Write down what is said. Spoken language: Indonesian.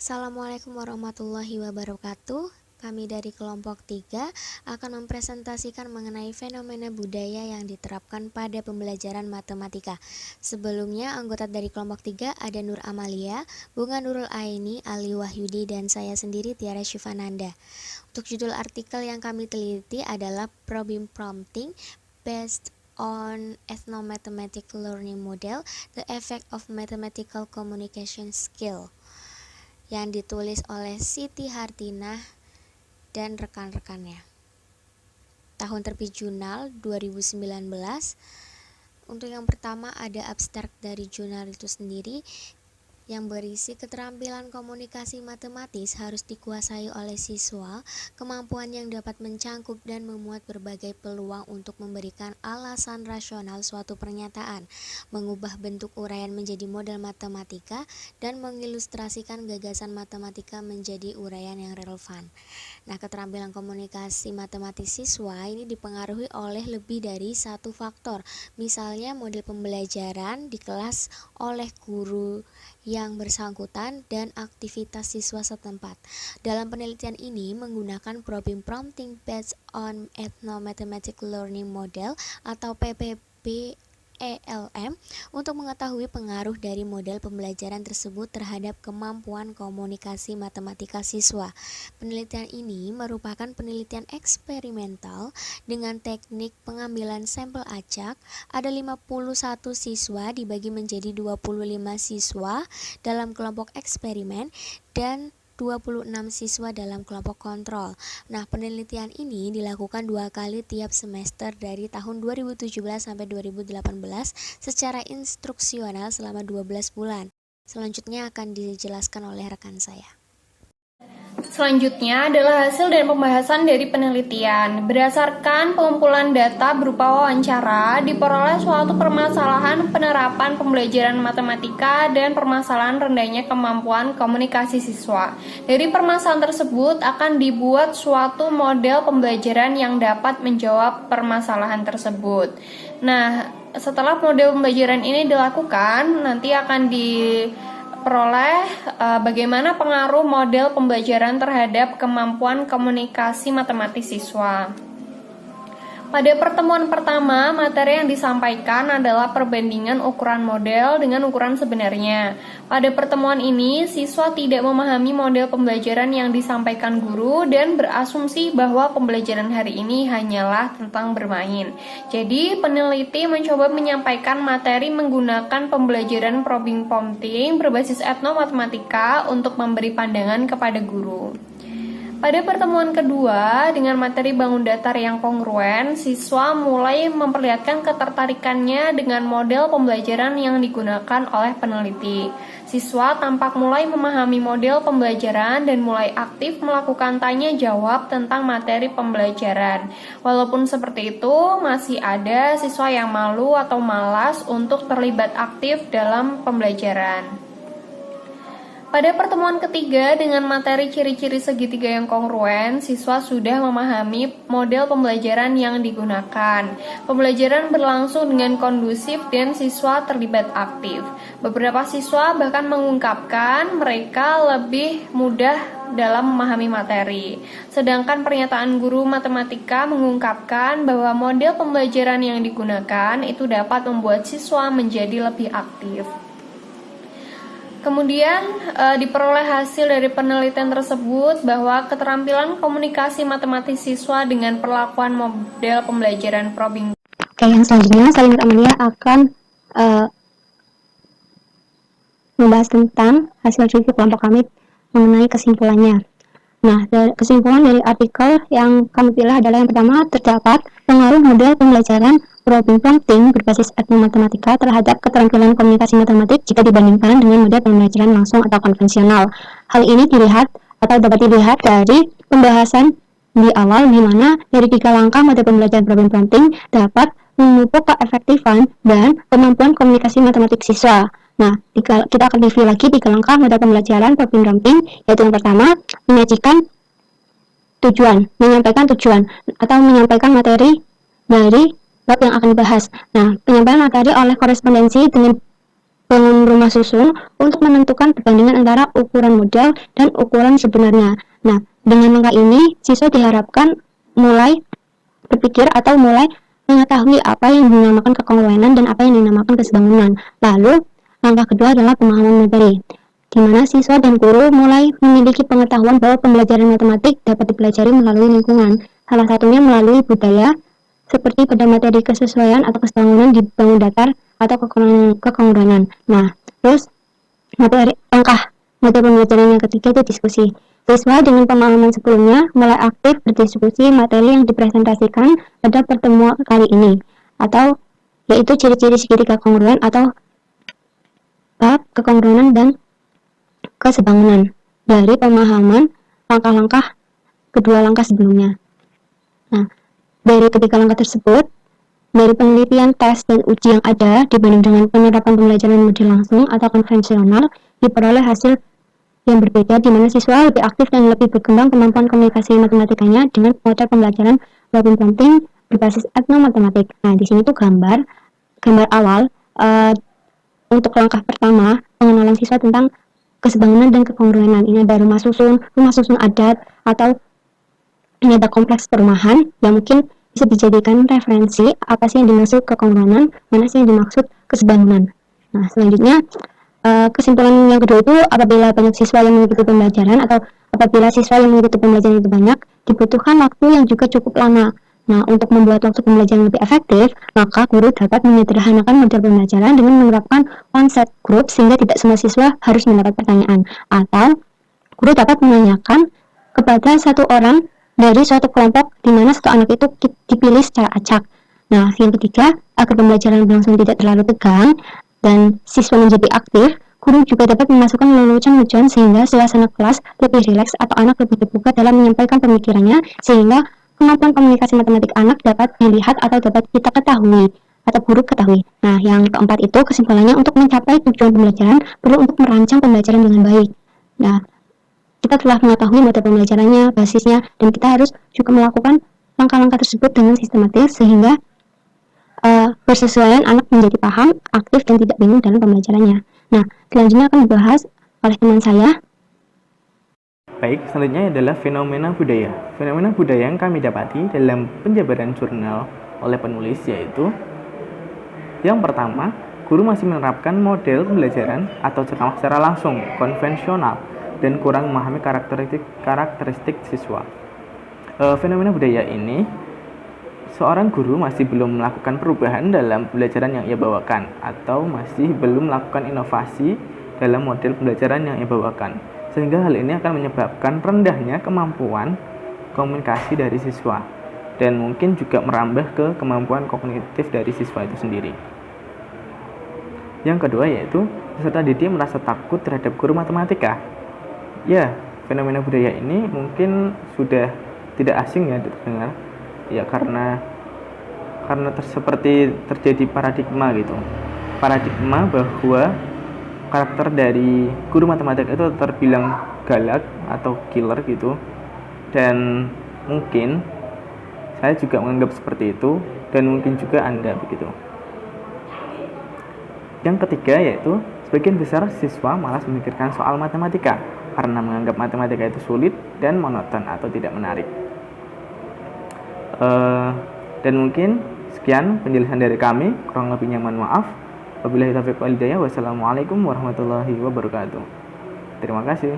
Assalamualaikum warahmatullahi wabarakatuh. Kami dari kelompok 3 akan mempresentasikan mengenai fenomena budaya yang diterapkan pada pembelajaran matematika. Sebelumnya, anggota dari kelompok 3 ada Nur Amalia, Bunga Nurul Aini, Ali Wahyudi, dan saya sendiri Tiara Syifananda. Untuk judul artikel yang kami teliti adalah Problem Prompting Based on Ethnomathematic Learning Model, The Effect of Mathematical Communication Skill, yang ditulis oleh Siti Hartinah dan rekan-rekannya. Tahun terbit jurnal 2019. Untuk yang pertama ada abstrak dari jurnal itu sendiri yang berisi keterampilan komunikasi matematis harus dikuasai oleh siswa, kemampuan yang dapat mencangkup dan memuat berbagai peluang untuk memberikan alasan rasional suatu pernyataan, mengubah bentuk uraian menjadi model matematika, dan mengilustrasikan gagasan matematika menjadi uraian yang relevan. Nah, keterampilan komunikasi matematis siswa ini dipengaruhi oleh lebih dari satu faktor, misalnya model pembelajaran di kelas oleh guru yang bersangkutan dan aktivitas siswa setempat. Dalam penelitian ini menggunakan Problem Prompting Based on Ethnomathematic Learning Model atau PPB ELM untuk mengetahui pengaruh dari model pembelajaran tersebut terhadap kemampuan komunikasi matematika siswa. Penelitian ini merupakan penelitian eksperimental dengan teknik pengambilan sampel acak. Ada 51 siswa dibagi menjadi 25 siswa dalam kelompok eksperimen dan 26 siswa dalam kelompok kontrol. Nah, penelitian ini dilakukan 2 kali tiap semester dari tahun 2017 sampai 2018 secara instruksional selama 12 bulan. Selanjutnya akan dijelaskan oleh rekan saya. Selanjutnya adalah hasil dan pembahasan dari penelitian. Berdasarkan pengumpulan data berupa wawancara, diperoleh suatu permasalahan penerapan pembelajaran matematika dan permasalahan rendahnya kemampuan komunikasi siswa. Dari permasalahan tersebut akan dibuat suatu model pembelajaran yang dapat menjawab permasalahan tersebut. Nah, setelah model pembelajaran ini dilakukan, nanti akan peroleh bagaimana pengaruh model pembelajaran terhadap kemampuan komunikasi matematis siswa. Pada pertemuan pertama, materi yang disampaikan adalah perbandingan ukuran model dengan ukuran sebenarnya. Pada pertemuan ini, siswa tidak memahami model pembelajaran yang disampaikan guru dan berasumsi bahwa pembelajaran hari ini hanyalah tentang bermain. Jadi, peneliti mencoba menyampaikan materi menggunakan pembelajaran Problem Prompting berbasis etnomatematika untuk memberi pandangan kepada guru. Pada pertemuan kedua, dengan materi bangun datar yang kongruen, siswa mulai memperlihatkan ketertarikannya dengan model pembelajaran yang digunakan oleh peneliti. Siswa tampak mulai memahami model pembelajaran dan mulai aktif melakukan tanya jawab tentang materi pembelajaran. Walaupun seperti itu, masih ada siswa yang malu atau malas untuk terlibat aktif dalam pembelajaran. Pada pertemuan ketiga dengan materi ciri-ciri segitiga yang kongruen, siswa sudah memahami model pembelajaran yang digunakan. Pembelajaran berlangsung dengan kondusif dan siswa terlibat aktif. Beberapa siswa bahkan mengungkapkan mereka lebih mudah dalam memahami materi. Sedangkan pernyataan guru matematika mengungkapkan bahwa model pembelajaran yang digunakan itu dapat membuat siswa menjadi lebih aktif. Kemudian diperoleh hasil dari penelitian tersebut bahwa keterampilan komunikasi matematis siswa dengan perlakuan model pembelajaran probing. Oke, yang selanjutnya saya Nur Amalia akan membahas tentang hasil review kelompok kami mengenai kesimpulannya. Nah, kesimpulan dari artikel yang kami pilih adalah yang pertama, terdapat pengaruh model pembelajaran Problem Prompting berbasis etnomatematika terhadap keterampilan komunikasi matematik jika dibandingkan dengan model pembelajaran langsung atau konvensional. Hal ini dilihat atau dapat dilihat dari pembahasan di awal, di mana dari 3 langkah model pembelajaran Problem Prompting dapat memupuk keefektifan dan kemampuan komunikasi matematik siswa. Nah, kita akan review lagi 3 langkah model pembelajaran Problem Prompting, yaitu yang pertama, menyampaikan tujuan atau menyampaikan materi dari bab yang akan dibahas. Nah, penyampaian materi oleh korespondensi dengan bangun rumah susun untuk menentukan perbandingan antara ukuran model dan ukuran sebenarnya. Nah, dengan langkah ini, siswa diharapkan mulai berpikir atau mulai mengetahui apa yang dinamakan kekongruenan dan apa yang dinamakan kesebangunan. Lalu, langkah kedua adalah pemahaman materi, di mana siswa dan guru mulai memiliki pengetahuan bahwa pembelajaran matematik dapat dipelajari melalui lingkungan, salah satunya melalui budaya, seperti pada materi kesesuaian atau kesebangunan di bangun datar atau kekongruenan. Nah, terus langkah materi pembelajaran yang ketiga itu diskusi. Siswa dengan pemahaman sebelumnya mulai aktif berdiskusi materi yang dipresentasikan pada pertemuan kali ini, atau yaitu ciri-ciri segitiga kongruent atau bab kekongruenan dan kesebangunan dari pemahaman langkah-langkah kedua langkah sebelumnya. Nah, dari ketiga langkah tersebut, dari penelitian tes dan uji yang ada dibanding dengan penerapan pembelajaran model langsung atau konvensional, diperoleh hasil yang berbeda, di mana siswa lebih aktif dan lebih berkembang kemampuan komunikasi matematikanya dengan metode pembelajaran problem prompting berbasis etnomatematik. Nah, di sini tuh gambar awal untuk langkah pertama pengenalan siswa tentang kesebangunan dan kekongruenan. Ini ada rumah susun adat, atau ini ada kompleks perumahan yang mungkin bisa dijadikan referensi apa sih yang dimaksud kekongruenan, mana sih yang dimaksud kesebangunan. Nah, selanjutnya kesimpulan yang kedua itu apabila banyak siswa yang mengikuti pembelajaran atau apabila siswa yang mengikuti pembelajaran itu banyak, dibutuhkan waktu yang juga cukup lama. Nah, untuk membuat waktu pembelajaran lebih efektif, maka guru dapat menyederhanakan model pembelajaran dengan menerapkan one set group sehingga tidak semua siswa harus mendapat pertanyaan, atau guru dapat menanyakan kepada satu orang dari suatu kelompok di mana satu anak itu dipilih secara acak. Nah, yang ketiga, agar pembelajaran berlangsung tidak terlalu tegang dan siswa menjadi aktif, guru juga dapat memasukkan lelucon-lelucon sehingga suasana kelas lebih rileks atau anak lebih terbuka dalam menyampaikan pemikirannya, sehingga kemampuan komunikasi matematik anak dapat dilihat atau dapat kita ketahui atau guru ketahui. Nah, yang keempat itu kesimpulannya, untuk mencapai tujuan pembelajaran perlu untuk merancang pembelajaran dengan baik. Nah, kita telah mengetahui metode pembelajarannya, basisnya, dan kita harus juga melakukan langkah-langkah tersebut dengan sistematis sehingga bersesuaian anak menjadi paham, aktif, dan tidak bingung dalam pembelajarannya. Nah, selanjutnya akan dibahas oleh teman saya. Baik, selanjutnya adalah fenomena budaya. Fenomena budaya yang kami dapati dalam penjabaran jurnal oleh penulis yaitu: yang pertama, guru masih menerapkan model pembelajaran atau ceramah secara langsung, konvensional, dan kurang memahami karakteristik siswa. Fenomena budaya ini, seorang guru masih belum melakukan perubahan dalam pembelajaran yang ia bawakan, atau masih belum melakukan inovasi dalam model pembelajaran yang ia bawakan, sehingga hal ini akan menyebabkan rendahnya kemampuan komunikasi dari siswa, dan mungkin juga merambah ke kemampuan kognitif dari siswa itu sendiri. Yang kedua yaitu, peserta didik merasa takut terhadap guru matematika. Ya, fenomena budaya ini mungkin sudah tidak asing ya didengar. Ya, karena seperti terjadi paradigma gitu. Paradigma bahwa karakter dari guru matematika itu terbilang galak atau killer gitu. Dan mungkin saya juga menganggap seperti itu, dan mungkin juga Anda begitu. Yang ketiga yaitu, sebagian besar siswa malas memikirkan soal matematika karena menganggap matematika itu sulit dan monoton atau tidak menarik. Dan mungkin sekian penjelasan dari kami, kurang lebihnya mohon maaf. Wabillahi taufiq wal hidayah. Wassalamualaikum warahmatullahi wabarakatuh. Terima kasih.